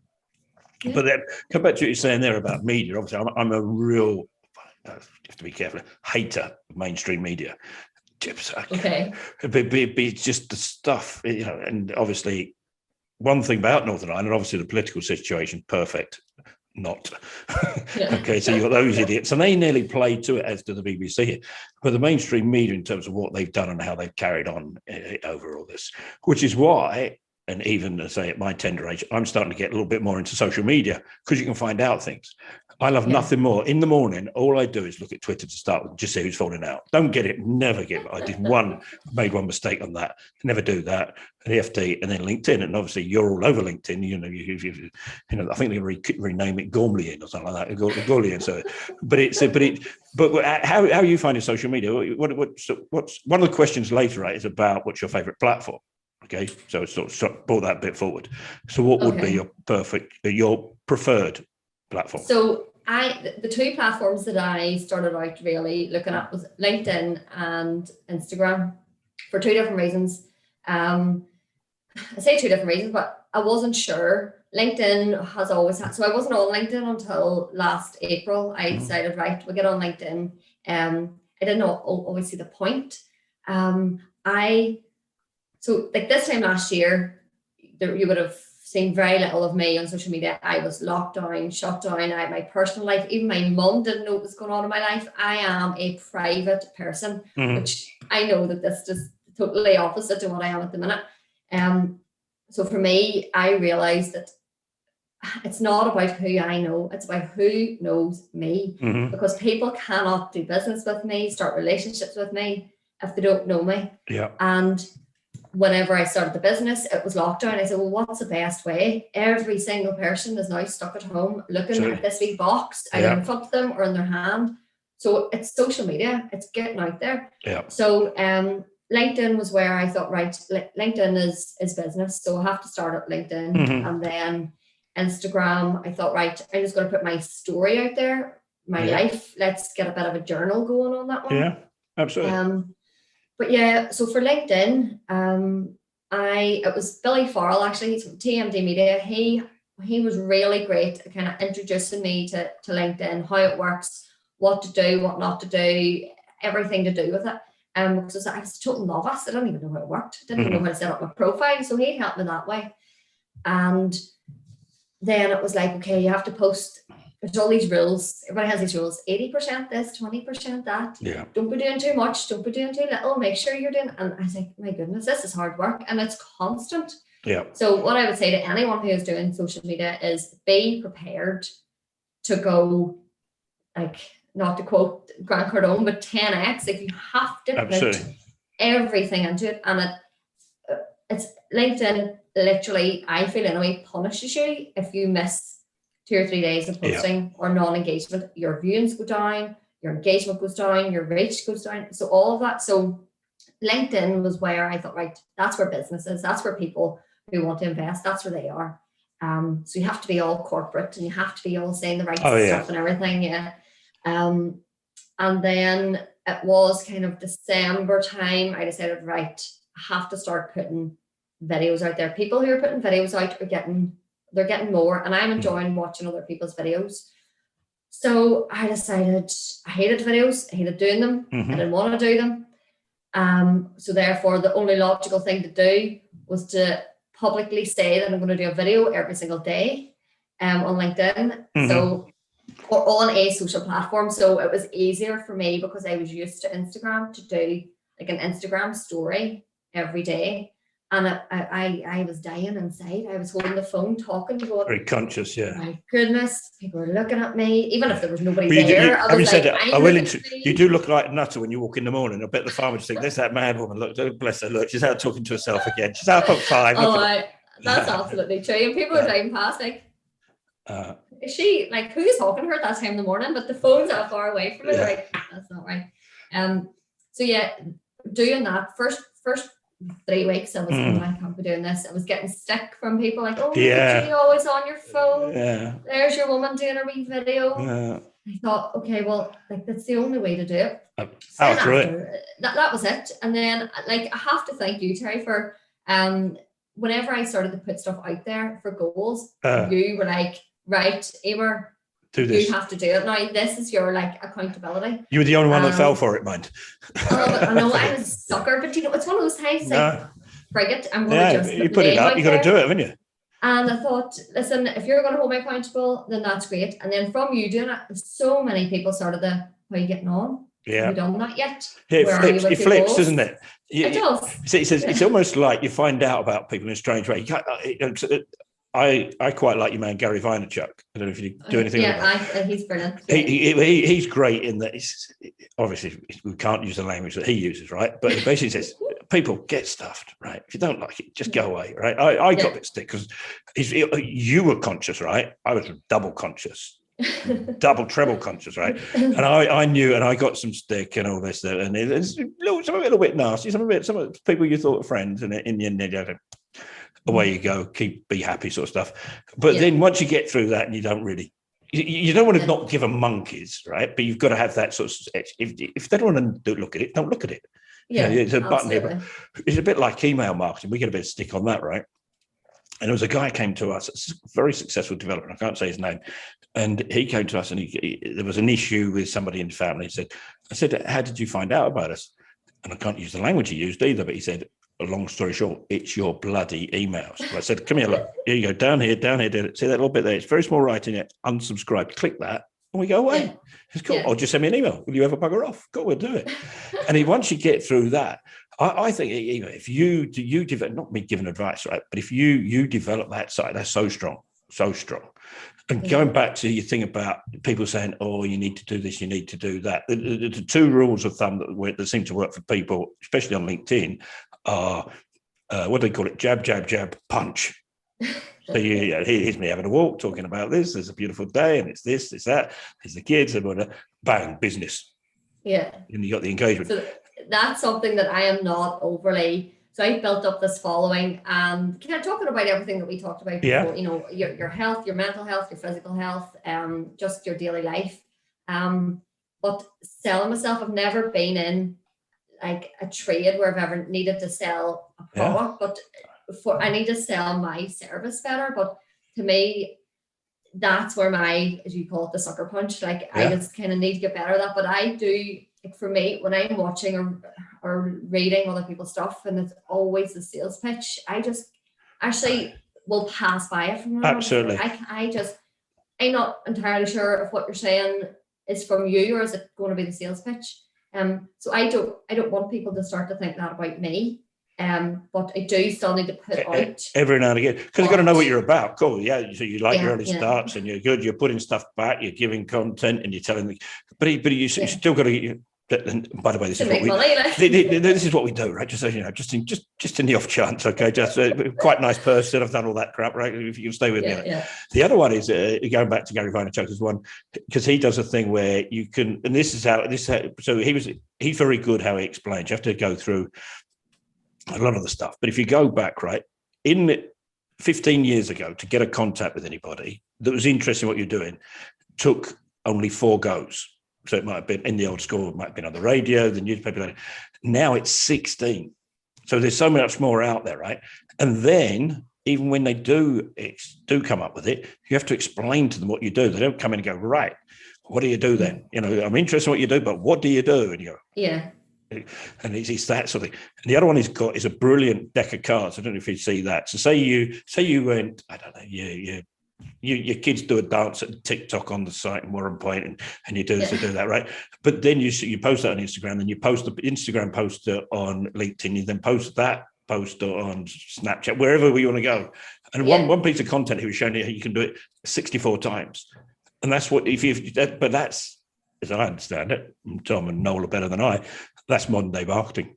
Yeah. But then come back to what you're saying there about media. Obviously, I'm a real, you have to be careful, hater of mainstream media. Okay. Be just the stuff, and obviously one thing about Northern Ireland, obviously the political situation, perfect. Not. Yeah. Okay, so you've got those idiots, and they nearly play to it, as to the BBC. But the mainstream media, in terms of what they've done and how they've carried on over all this, which is why, and even say at my tender age, I'm starting to get a little bit more into social media, because you can find out things. I love nothing more. In the morning, all I do is look at Twitter to start with, just see who's falling out. Don't get it, never get it. I made one mistake on that. Never do that. The FD, and then LinkedIn, and obviously you're all over LinkedIn. I think they rename it Gourley or something like that. Gourley. So, but how are you finding social media? What's one of the questions later, right, is about what's your favorite platform? Okay, so it's sort of brought that bit forward. So what would be your preferred platform? So the two platforms that I started out really looking at was LinkedIn and Instagram, for two different reasons. I say two different reasons, but I wasn't sure. LinkedIn has always had, so I wasn't on LinkedIn until last April. I decided, right, we'll get on LinkedIn. I didn't always see the point. So like this time last year, you would have seen very little of me on social media. I was locked down, shut down. I had my personal life. Even my mum didn't know what was going on in my life. I am a private person, which I know that this is totally opposite to what I am at the minute. So for me, I realized that it's not about who I know, it's about who knows me, because people cannot do business with me, start relationships with me if they don't know me. Yeah. And whenever I started the business, it was lockdown. I said, well, what's the best way? Every single person is now stuck at home looking at this wee box either in front of them or in their hand. So it's social media, it's getting out there. Yeah. So LinkedIn was where I thought, right, LinkedIn is business, so I have to start at LinkedIn. And then Instagram, I thought, right, I'm just going to put my story out there, my life. Let's get a bit of a journal going on that one. Yeah, absolutely. But yeah, so for LinkedIn, it was Billy Farrell, actually. He's from TMD Media. He was really great at kind of introducing me to LinkedIn, how it works, what to do, what not to do, everything to do with it. Because I was a total novice. I didn't even know how it worked. Didn't even know how to set up my profile. So he helped me that way. And then it was like, okay, you have to post. There's all these rules. Everybody has these rules. 80% this, 20% that. Yeah. Don't be doing too much. Don't be doing too little. Make sure you're doing. And I was like, my goodness, this is hard work, and it's constant. Yeah. So what I would say to anyone who is doing social media is be prepared to go, like, not to quote Grant Cardone, but 10x. If you have to put everything into it, and it's LinkedIn. Literally, I feel anyway, punishes you if you miss 2 or 3 days of posting or non-engagement. Your viewings go down, your engagement goes down, your reach goes down. So all of that. So LinkedIn was where I thought, right, that's where business is. That's where people who want to invest, that's where they are. So you have to be all corporate, and you have to be all saying the right stuff and everything. Yeah. And then it was kind of December time. I decided, right, I have to start putting videos out there. People who are putting videos out they're getting more, and I'm enjoying watching other people's videos. So I decided I hated videos. I hated doing them. I didn't want to do them. So therefore, the only logical thing to do was to publicly say that I'm going to do a video every single day on LinkedIn. So, or on a social platform. So it was easier for me because I was used to Instagram to do like an Instagram story every day. And I was dying inside. I was holding the phone, talking, going, very conscious, my goodness, people are looking at me, even if there was nobody there. You you do look like a nutter when you walk in the morning. I bet the farmer just think, there's that mad woman. Look, bless her. Look, she's out talking to herself again. She's out at 5. That's absolutely true. And people are driving past, like, is she, like, who's talking to her at that time in the morning? But the phone's that far away from it. Like, that's not right. So yeah, doing that first 3 weeks, I was I can't be doing this. I was getting sick from people like, oh, you're always on your phone. Yeah. There's your woman doing a wee video. Yeah. I thought, okay, well, like, that's the only way to do it. That was it. And then, like, I have to thank you, Terry, for whenever I started to put stuff out there for goals, you were like, right, Eimear, Do this. You have to do it. Now, this is your like accountability. You were the only one that fell for it, mind. I know I was a sucker, but you know, it's one of those times like, frigate, I'm going to just you put it up, you got to do it, haven't you? And I thought, listen, if you're going to hold me accountable, then that's great. And then from you doing it, so many people started how are you getting on? Yeah. Have you done that yet? Yeah, it flips, doesn't it? It does. It's almost like you find out about people in a strange way. I quite like your man Gary Vaynerchuk. I don't know if you do anything. He's brilliant. He's great in that. Obviously we can't use the language that he uses, right? But he basically says, people get stuffed, right? If you don't like it, just go away, right? I got a bit stick because you were conscious, right? I was double conscious. Treble conscious, right? And I knew, and I got some stick and all this, and it's some a little bit nasty. Some of the people you thought were friends, and in the end, away you go, be happy, sort of stuff. But then once you get through that, and you don't really, you don't want to not give them monkeys, right? But you've got to have that sort of. If they don't want to look at it, don't look at it. Yeah, it's a button here. It's a bit like email marketing. We get a bit of stick on that, right? And there was a guy who came to us, a very successful developer, I can't say his name, and he came to us and there was an issue with somebody in the family. I said, how did you find out about us? And I can't use the language he used either, but he said, a long story short, it's your bloody emails. So I said, come here, look, here you go, down here, see that little bit there? It's very small writing, unsubscribe, click that, and we go away. Yeah. It's cool. Or just send me an email. Will you ever bugger off? Cool, we'll do it. And once you get through that, I think, if you develop, not me giving advice, right? But if you develop that side, that's so strong. And going back to your thing about people saying, oh, you need to do this, you need to do that. The two rules of thumb that seem to work for people, especially on LinkedIn, are, what do they call it? Jab, jab, jab, punch. So here's me having a walk, talking about this. There's a beautiful day, and it's this, it's that. There's the kids, and bang, business. Yeah. And you got the engagement. So that's something that I am not overly. So I've built up this following, and kind of talking about everything that we talked about before. You know, your health, your mental health, your physical health, just your daily life. But selling myself, I've never been in like a trade where I've ever needed to sell a product, but I need to sell my service better. But to me, that's where as you call it, the sucker punch, like I just kind of need to get better at that. But I do, like for me, when I'm watching or reading other people's stuff and it's always the sales pitch, I just actually will pass by it from now. Absolutely. I'm not entirely sure if what you're saying is from you or is it going to be the sales pitch. So I don't want people to start to think that about me. But I do still need to put out every now and again, because you've got to know what you're about. Cool, so you like your early starts, and you're good. You're putting stuff back. You're giving content, and you're telling. But you still got to. And by the way, this is what we do, right? Just so you know, just in the off chance, okay? Just quite nice person. I've done all that crap, right? If you can stay with me. Yeah. The other one is going back to Gary Vaynerchuk's one, because he does a thing where you can, and this is how. So he's very good how he explains. You have to go through a lot of the stuff, but if you go back, right, in 15 years ago, to get a contact with anybody that was interested in what you're doing, took only 4 goes. So it might have been in the old school, it might have been on the radio, the newspaper. Now it's 16. So there's so much more out there, right? And then even when they do come up with it, you have to explain to them what you do. They don't come in and go, right, what do you do then? You know, I'm interested in what you do, but what do you do? And you go, yeah. And it's that sort of thing. And the other one he's got is a brilliant deck of cards. I don't know if you see that. So say you went, I don't know, your kids do a dance at TikTok on the site in Warren Point, and you do this, you do that, right? But then you post that on Instagram, then you post the Instagram post on LinkedIn, you then post that post on Snapchat, wherever you want to go. And one piece of content he was showing you can do it 64 times. And that's what, but that's, as I understand it, Tom and Noel are better than I, that's modern day marketing.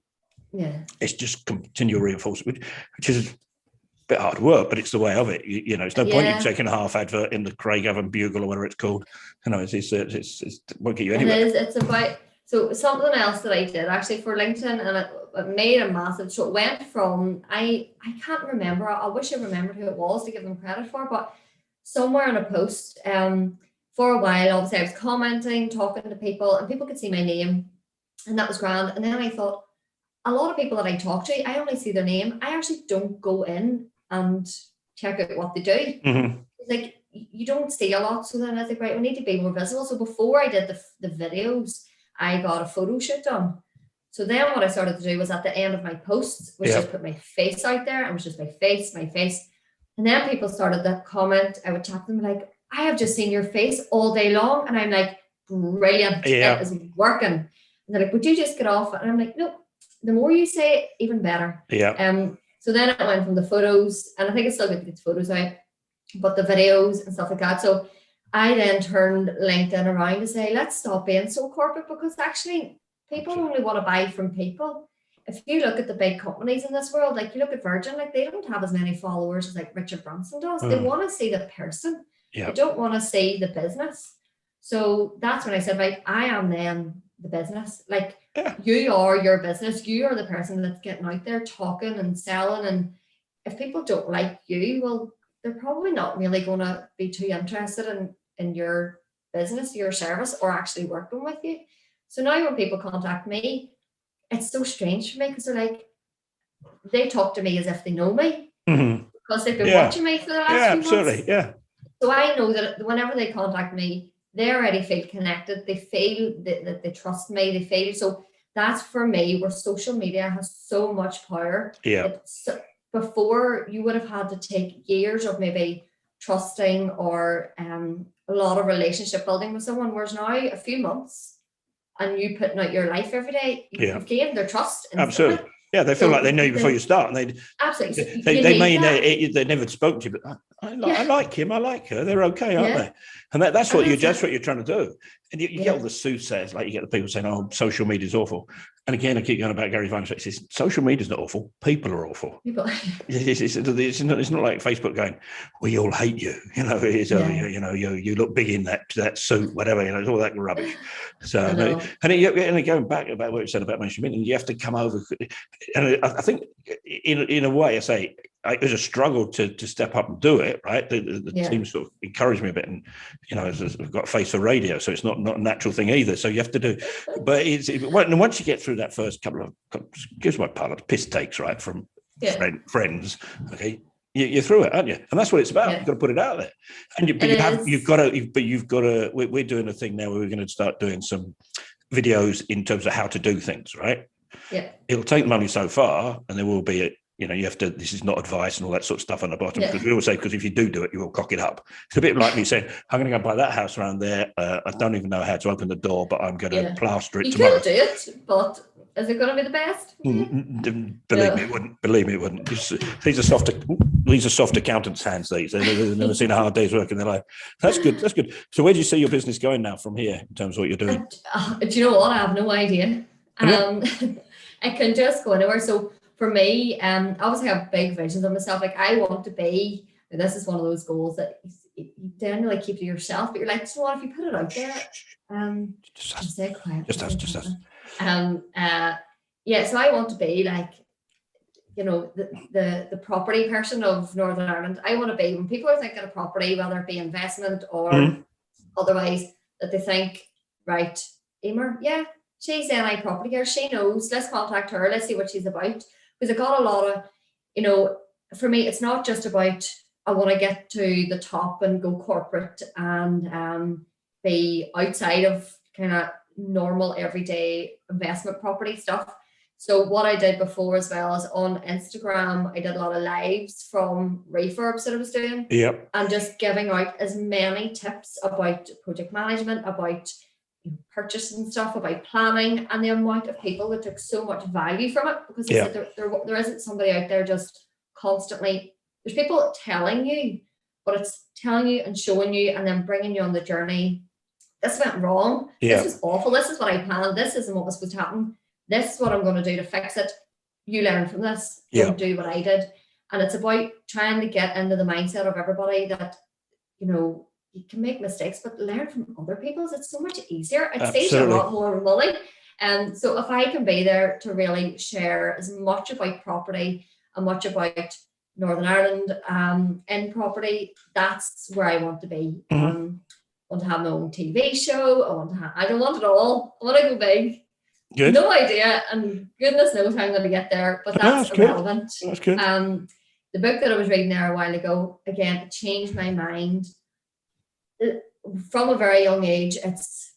Yeah. It's just continual reinforcement, which is a bit hard work, but it's the way of it. You know, it's no point you taking a half advert in the Craigavon Bugle or whatever it's called. You know, it won't get you anywhere. It's about, so something else that I did actually for LinkedIn, and it made a massive, so it went from, I can't remember, I wish I remembered who it was to give them credit for, but somewhere in a post, for a while, obviously I was commenting, talking to people, and people could see my name, and that was grand. And then I thought, a lot of people that I talk to, I only see their name. I actually don't go in and check out what they do. Mm-hmm. Like, you don't see a lot. So then I think, right, we need to be more visible. So before I did the videos, I got a photo shoot done. So then what I started to do was at the end of my posts was just put my face out there, and it was just my face. And then people started to comment. I would chat to them like, I have just seen your face all day long. And I'm like, brilliant. It is working. And they're like, would you just get off? And I'm like, no, the more you say it, even better. So then it went from the photos, and I think it's still good to get the photos out, but the videos and stuff like that. So I then turned LinkedIn around to say, let's stop being so corporate, because actually people only want to buy from people. If you look at the big companies in this world, like you look at Virgin, like they don't have as many followers as like Richard Branson does. They want to see the person. They don't want to see the business. So that's when I said, like, I am then the business. Like you are your business. You are the person that's getting out there talking and selling. And if people don't like you, well, they're probably not really going to be too interested in your business, your service, or actually working with you. So now when people contact me, it's so strange for me, because they're like, they talk to me as if they know me, because they've been watching me for the last few months. So I know that whenever they contact me, they already feel connected. They feel that they trust me. They feel, so that's for me where social media has so much power. Before, you would have had to take years of maybe trusting or a lot of relationship building with someone, whereas now a few months and you putting out your life every day, you've gained their trust instantly. Absolutely. Yeah, they feel like they know you before you start, and they never spoken to you, but I like him, I like her, they're okay, aren't they? And that's what you're trying to do. And you get all the soothsayers, like you get the people saying, "Oh, social media is awful." And again, I keep going about Gary Vaynerchuk. Says social media is not awful; people are awful. It's not like Facebook going, "We all hate you." You look big in that suit, whatever. It's all that rubbish. So, and going back about what you said about mainstream media, you have to come over. And I think, in a way, I say it was a struggle to step up and do it. Right, the team sort of encouraged me a bit, and I've got a face for radio, so it's not a natural thing either. So you have to do, but once you get through that first couple of, gives my part piss takes, right, from friends, okay, you're through it, aren't you? And that's what it's about. You've got to put it out there, and you've got to. We're doing a thing now where we're going to start doing some videos in terms of how to do things, right? Yeah, it'll take money so far, and there will be you have to, this is not advice and all that sort of stuff on the bottom, because we always say, because if you do it, you will cock it up. It's a bit like me saying, I'm going to go buy that house around there. I don't even know how to open the door, but I'm going to plaster it tomorrow. You could do it, but is it going to be the best? Believe me, it wouldn't. These are soft accountants' hands. They've never seen a hard day's work in their life. That's good. So where do you see your business going now from here in terms of what you're doing? Do you know what? I have no idea. I can just go anywhere. So for me, obviously I have big visions of myself. Like I want to be, and this is one of those goals that you generally keep to yourself, but you're like, you know what, if you put it out there, just stay quiet. Just us. So I want to be like, the property person of Northern Ireland. I want to be, when people are thinking of property, whether it be investment or otherwise, that they think, right, Eimear, she's NI property here, she knows, let's contact her, let's see what she's about. Because I got a lot of, for me, it's not just about, I want to get to the top and go corporate and be outside of kind of normal everyday investment property stuff. So what I did before as well is on Instagram, I did a lot of lives from refurbs that I was doing. Yep. And just giving out as many tips about project management, about purchasing stuff, about planning, and the amount of people that took so much value from it, because there isn't somebody out there just constantly, there's people telling you, but it's telling you and showing you and then bringing you on the journey. This went wrong. This is awful. This is what I planned. This isn't what was supposed to happen. This is what I'm going to do to fix it. You learn from this. Don't do what I did. And it's about trying to get into the mindset of everybody that, you can make mistakes, but learn from other people's. It's so much easier. It saves you a lot more money. And so if I can be there to really share as much about property and much about Northern Ireland in property, that's where I want to be. I want to have my own TV show. I don't want it all. I want to go big. Good. No idea. And goodness knows how I'm going to get there, but that's irrelevant. That's good. The book that I was reading there a while ago, again, it changed my mind from a very young age, it's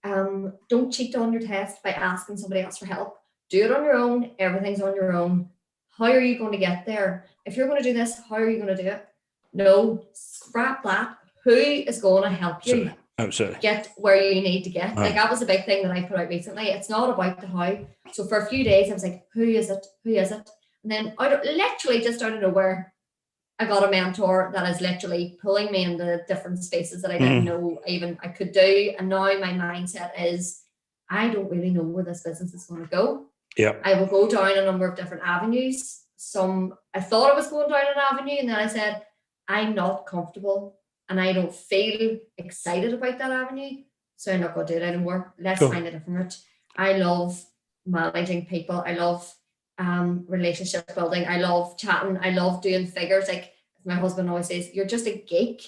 don't cheat on your test by asking somebody else for help. Do it on your own. Everything's on your own. How are you going to get there? If you're going to do this, how are you going to do it? No, scrap that. Who is going to help you get where you need to get? Like, that was a big thing that I put out recently. It's not about the how. So for a few days, I was like, who is it? Who is it? And then literally just out of nowhere, I got a mentor that is literally pulling me into different spaces that I didn't know even I could do. And now my mindset is, I don't really know where this business is going to go. Yeah, I will go down a number of different avenues. I thought I was going down an avenue, and then I said, I'm not comfortable and I don't feel excited about that avenue, so I'm not going to do it anymore. Let's find a different route. I love managing people. I love relationship building. I love chatting. I love doing figures. Like my husband always says, you're just a geek.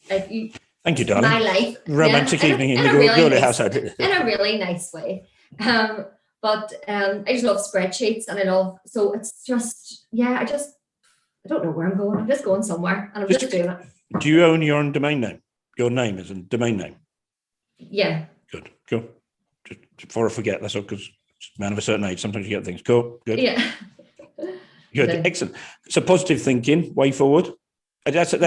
Like you. Thank you, darling. My life. Romantic evening in the Gourley household. In a really nice way. But I just love spreadsheets, and I love, so it's just, I don't know where I'm going. I'm just going somewhere, and I'm just doing it. Do you own your own domain name? Your name is a domain name? Yeah. Good. Cool. Just before I forget, that's all, because man of a certain age, sometimes you get things. Cool. Good. Yeah. Good. So. Excellent. So positive thinking, way forward. That's a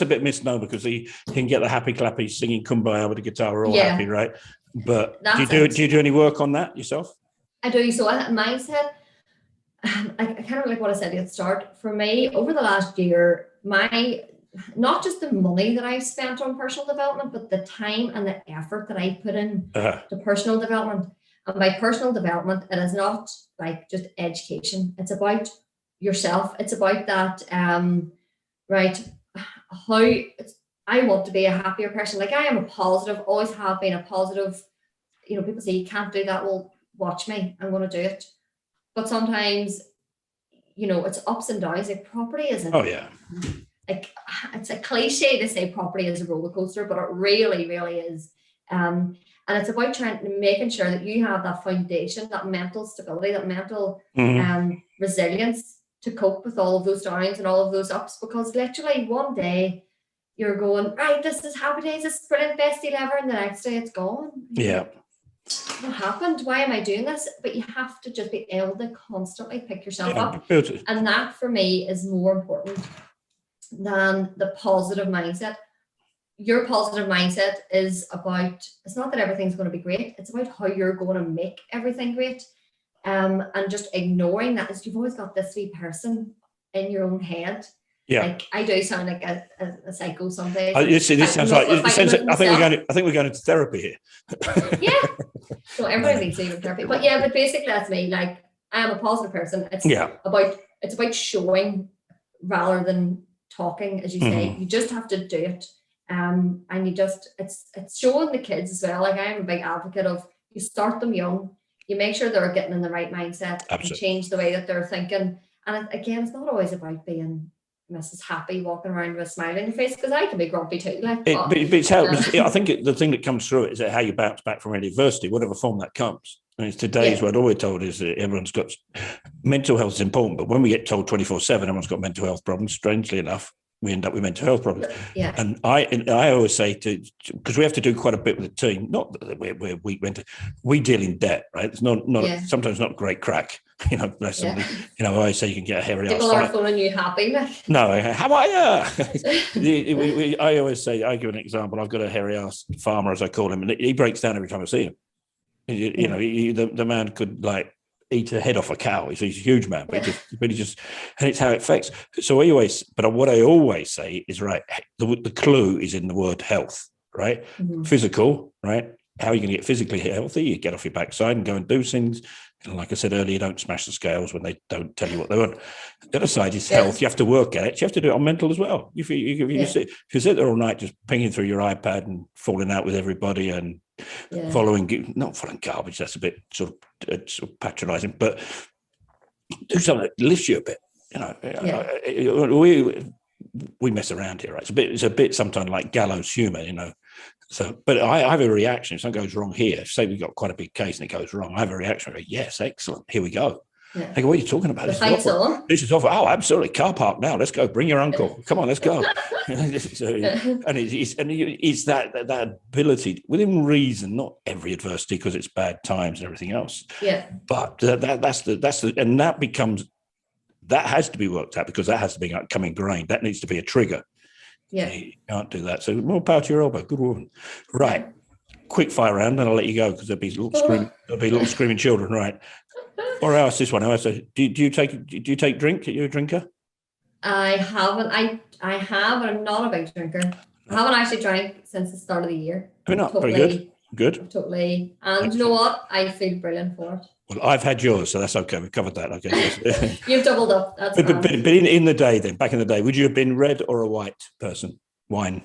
bit misnomer, because he can get the happy clappy singing Kumbaya with the guitar, we're all happy, right? But do you do any work on that yourself? I do. So mindset, I kind of like what I said at the start. For me, over the last year, not just the money that I've spent on personal development, but the time and the effort that I put in to personal development. And by personal development, it is not like just education. It's about yourself. It's about that, how I want to be a happier person. Like, I am a positive, always have been a positive. You know, people say you can't do that. Well, watch me, I'm going to do it. But sometimes, you know, it's ups and downs. Like, property isn't. Oh yeah. Like, it's a cliche to say property is a roller coaster, but it really, really is. And it's about making sure that you have that foundation, that mental stability, that mental resilience to cope with all of those downs and all of those ups. Because literally one day you're going, right, this is happy days, this is brilliant, best deal ever, and the next day it's gone. Yeah. What happened? Why am I doing this? But you have to just be able to constantly pick yourself up. And that for me is more important than the positive mindset. Your positive mindset is about, it's not that everything's going to be great, it's about how you're going to make everything great. And just ignoring that is, you've always got this wee person in your own head. Yeah, like, I do sound like a psycho some days. This sounds like I think we're going into therapy here. Yeah, so everybody needs to go to therapy. But basically that's me. Like, I am a positive person. It's about showing rather than talking, as you say. You just have to do it. And it's showing the kids as well. Like, I am a big advocate of, you start them young, you make sure they're getting in the right mindset. Absolutely. And change the way that they're thinking. And again, it's not always about being Mrs. Happy walking around with a smile on your face, because I can be grumpy too. Like, but it's how I think the thing that comes through it is how you bounce back from any adversity, whatever form that comes. I mean, today's what all we're told is that everyone's got mental health is important, but when we get told 24/7 everyone's got mental health problems, strangely enough, we end up with mental health problems. Yeah. And I always say because we have to do quite a bit with the team, not that we're weak mental, we deal in debt, right? It's not sometimes not great crack. You know, bless them. You know, I always say you can get a hairy ass. People aren't phoning you happy. No, how are you? I always say, I give an example. I've got a hairy ass farmer, as I call him, and he breaks down every time I see him. You know, the man could like eat a head off a cow. He's a huge man, but he just, and it's how it affects. So what I always say is, right, the clue is in the word health, right? Mm-hmm. Physical, right? How are you going to get physically healthy? You get off your backside and go and do things. And like I said earlier, you don't smash the scales when they don't tell you what they want. The other side is health. You have to work at it. You have to do it on mental as well. If you sit there all night just pinging through your iPad and falling out with everybody and not following garbage, that's a bit sort of patronizing, but do something that lifts you a bit. You know, we mess around here, right? It's a bit sometimes like gallows humor, you know. So, but I have a reaction if something goes wrong here. Say we've got quite a big case and it goes wrong, I have a reaction. I go, yes, excellent, here we go. Yeah. I go, what are you talking about? The fight's on. This is awful. Oh, absolutely. Car park now. Let's go. Bring your uncle. Come on, let's go. And it's that ability within reason, not every adversity because it's bad times and everything else. Yeah. But that's the and that becomes, that has to be worked out because that has to become ingrained. That needs to be a trigger. Yeah. You can't do that. So more power to your elbow. Good woman. Right. Yeah. Quick fire round, and I'll let you go because there'll be little screaming children. Right. Or I asked this one. I asked, do you take drink? Are you a drinker? I haven't. I have, but I'm not a big drinker. I haven't actually drank since the start of the year. You're not very good. Good. Totally. And you know what? I feel brilliant for it. Well, I've had yours, so that's okay. We've covered that. Okay. You've doubled up. That's but in the day, then back in the day, would you have been red or a white person? Wine.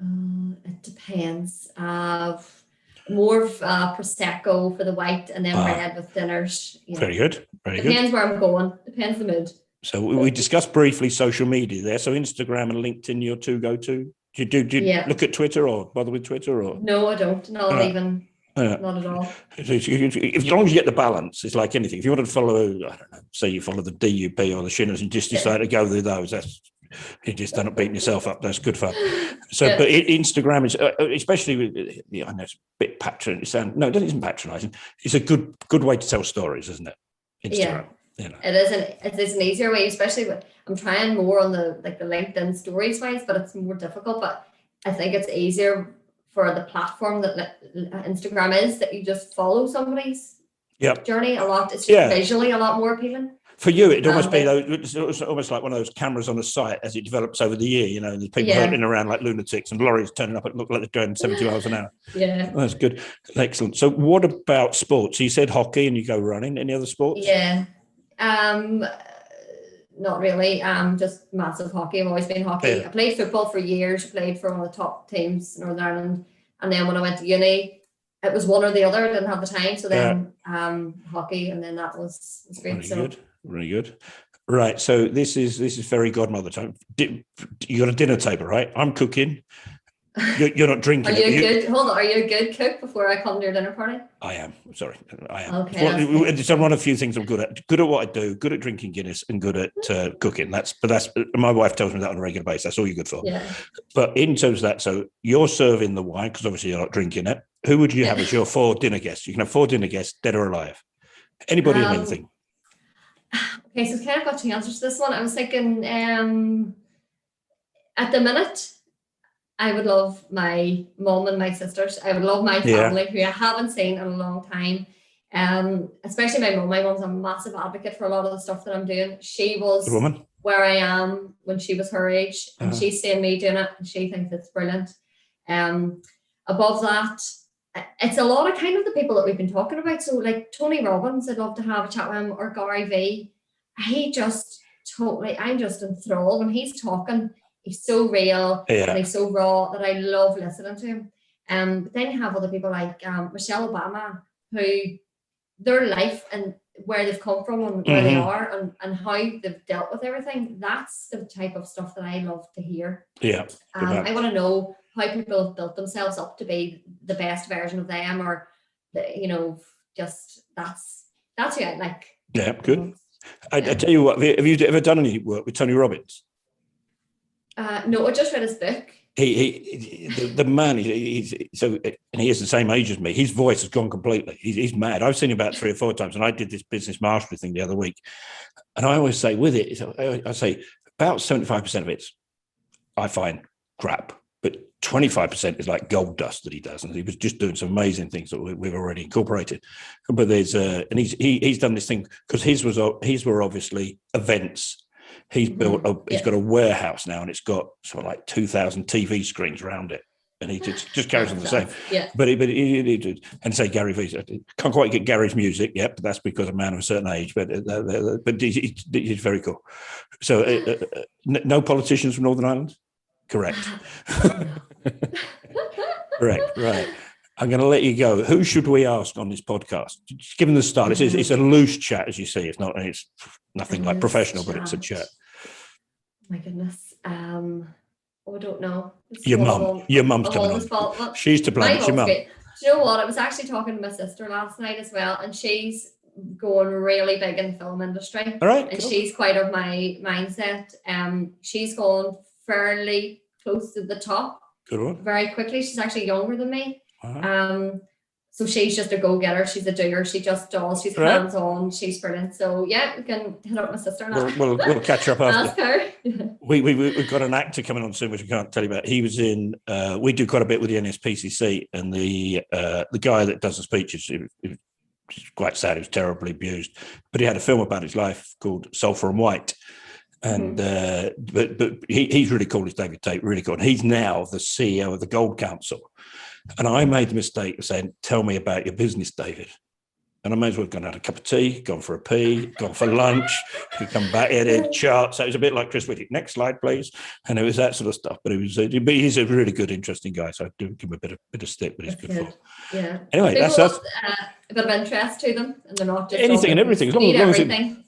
It depends. More of prosecco for the white, and then red with dinners. Very good. Very good. Depends where I'm going. Depends the mood. So we discussed briefly social media there. So Instagram and LinkedIn, your two go-to. Do you look at Twitter or bother with Twitter or? No, I don't. Not even. Not at all. As long as you get the balance, it's like anything. If you wanted to follow, I don't know, say you follow the DUP or the Shinners and just decide to go through those, that's, you just don't beating yourself up. That's good fun. So, but Instagram is, especially with, I know it's a bit patronising. No, it isn't patronising. It's a good way to tell stories, isn't it? Instagram. Yeah. It is an easier way, especially with, I'm trying more on the LinkedIn stories wise, but it's more difficult. But I think it's easier for the platform that Instagram is, that you just follow somebody's journey a lot. It's just visually a lot more appealing. For you, it'd almost be it's almost like one of those cameras on a site as it develops over the year. You know, there's people hurtling around like lunatics and lorries turning up and look like they're going 70 miles an hour. Yeah, that's good, excellent. So, what about sports? You said hockey and you go running. Any other sports? Yeah, not really. Just massive hockey. I've always been hockey. Yeah. I played football for years. I played for one of the top teams in Northern Ireland, and then when I went to uni, it was one or the other. I didn't have the time, so then hockey, and then that was great. Very good. Very good. Right. So this is fairy godmother time. You got a dinner table, right? I'm cooking. You're not drinking. Are you good? Hold on. Are you a good cook before I come to your dinner party? I am. Sorry, I am. Okay. It's one of a few things I'm good at. Good at what I do. Good at drinking Guinness and good at cooking. That's my wife tells me that on a regular basis. That's all you're good for. Yeah. But in terms of that, so you're serving the wine because obviously you're not drinking it. Who would you have as your 4 dinner guests? You can have 4 dinner guests, dead or alive. Anybody and anything. Okay, so I've kind of got 2 answers to this one. I was thinking, at the minute, I would love my mom and my sisters. I would love my family who I haven't seen in a long time. Especially my mom. My mom's a massive advocate for a lot of the stuff that I'm doing. She was where I am when she was her age, and she's seen me doing it, and she thinks it's brilliant. Above that, it's a lot of kind of the people that we've been talking about. So like Tony Robbins, I'd love to have a chat with him, or Gary V. I'm just enthralled when he's talking. He's so real and he's so raw that I love listening to him. But then you have other people like Michelle Obama, who their life and where they've come from and where they are and how they've dealt with everything. That's the type of stuff that I love to hear. Yeah. I want to know how people have built themselves up to be the best version of them, or just that's who I like. Yeah, good. I tell you what, have you ever done any work with Tony Robbins? No, I just read his book. The man, he's and he is the same age as me. His voice has gone completely. He's mad. I've seen him about 3 or 4 times, and I did this business mastery thing the other week. And I always say with it, I say about 75% of it's I find crap, but 25% is like gold dust that he does, and he was just doing some amazing things that we've already incorporated. But there's and he's done this thing because his were obviously events. He's built he's got a warehouse now, and it's got sort of like 2,000 TV screens around it, and he just carries on the same. Yeah. But he and say Gary V. Can't quite get Gary's music yet, but that's because a man of a certain age. But he's very cool. So no politicians from Northern Ireland. Correct. Correct. Right. I'm going to let you go. Who should we ask on this podcast? Just given the start, it's a loose chat, as you see. It's nothing like professional, but it's a chat. My goodness. I don't know. Your mum's coming on. She's to blame. It's your mum. Do you know what? I was actually talking to my sister last night as well, and she's going really big in the film industry. All right. And she's quite of my mindset. She's gone fairly close to the top. Good one. Very quickly. She's actually younger than me. Uh-huh. So she's just a go-getter. She's a doer. She just does. She's hands-on. She's brilliant. So yeah, we can hit up my sister now. We'll catch up after. Ask her. We've got an actor coming on soon, which I can't tell you about. He was in. We do quite a bit with the NSPCC, and the guy that does the speeches. He's quite sad. He was terribly abused, but he had a film about his life called Sulphur and White. And but he's really cool. He's David Tate, really cool. And he's now the CEO of the Gold Council. And I made the mistake of saying, "Tell me about your business, David." And I may as well have gone out a cup of tea, gone for a pee, gone for lunch, could come back, he had a chart. So it was a bit like Chris Whittick. Next slide, please. And it was that sort of stuff. But he's a really good, interesting guy. So I do give him a bit of stick, but he's good for. Yeah. Anyway, that's a bit of interest to them, and they're not just anything and everything. As long as everything. Life.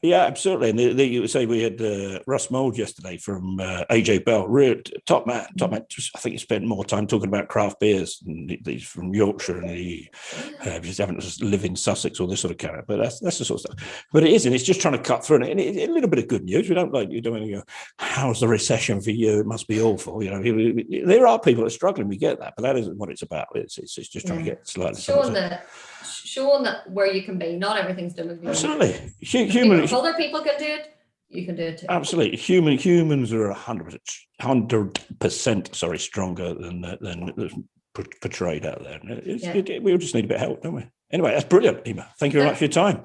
Yeah, absolutely. And you say we had Russ Mould yesterday from AJ Bell, real top man. I think he spent more time talking about craft beers. And he's from Yorkshire, and he just haven't just live in Sussex or this sort of character. But that's the sort of stuff. But it is, and it's just trying to cut through it. And a little bit of good news. We don't like you doing. You go, how's the recession for you? It must be awful. There are people that are struggling. We get that, but that isn't what it's about. It's just trying to get slightly showing that where you can be. Not everything's done with you. Absolutely. If other people can do it, you can do it too. Absolutely. Humans are 100% stronger than portrayed out there. We all just need a bit of help, don't we? Anyway, that's brilliant, Eimear. Thank you very much for your time.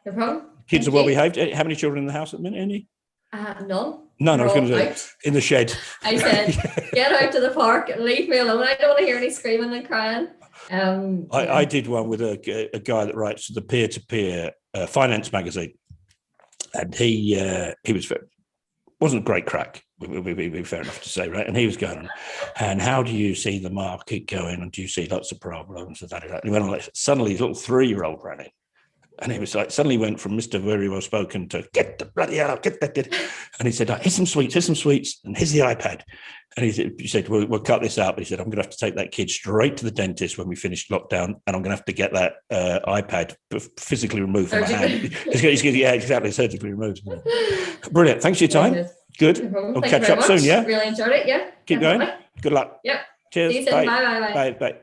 No problem. Kids are well behaved. How many children in the house at the minute, any? None. None, I was going to say, in the shed. I said, get out to the park and leave me alone. I don't want to hear any screaming and crying. I did one with a guy that writes the peer-to-peer finance magazine, and he wasn't a great crack. Would be fair enough to say, right? And he was going on, and how do you see the market going? And do you see lots of problems? And he went on like, suddenly his little 3-year-old ran in. And he was like, suddenly went from Mr. Very Well Spoken to get the bloody hell, get that. And he said, here's some sweets, and here's the iPad. And he said, we'll cut this out. But he said, I'm going to have to take that kid straight to the dentist when we finish lockdown, and I'm going to have to get that iPad physically removed from my hand. Yeah, exactly, surgically removed. Brilliant. Thanks for your time. Good. We'll catch up soon, yeah? Really enjoyed it, yeah. Keep going. Good luck. Yep. Cheers. See you soon. Bye. Bye.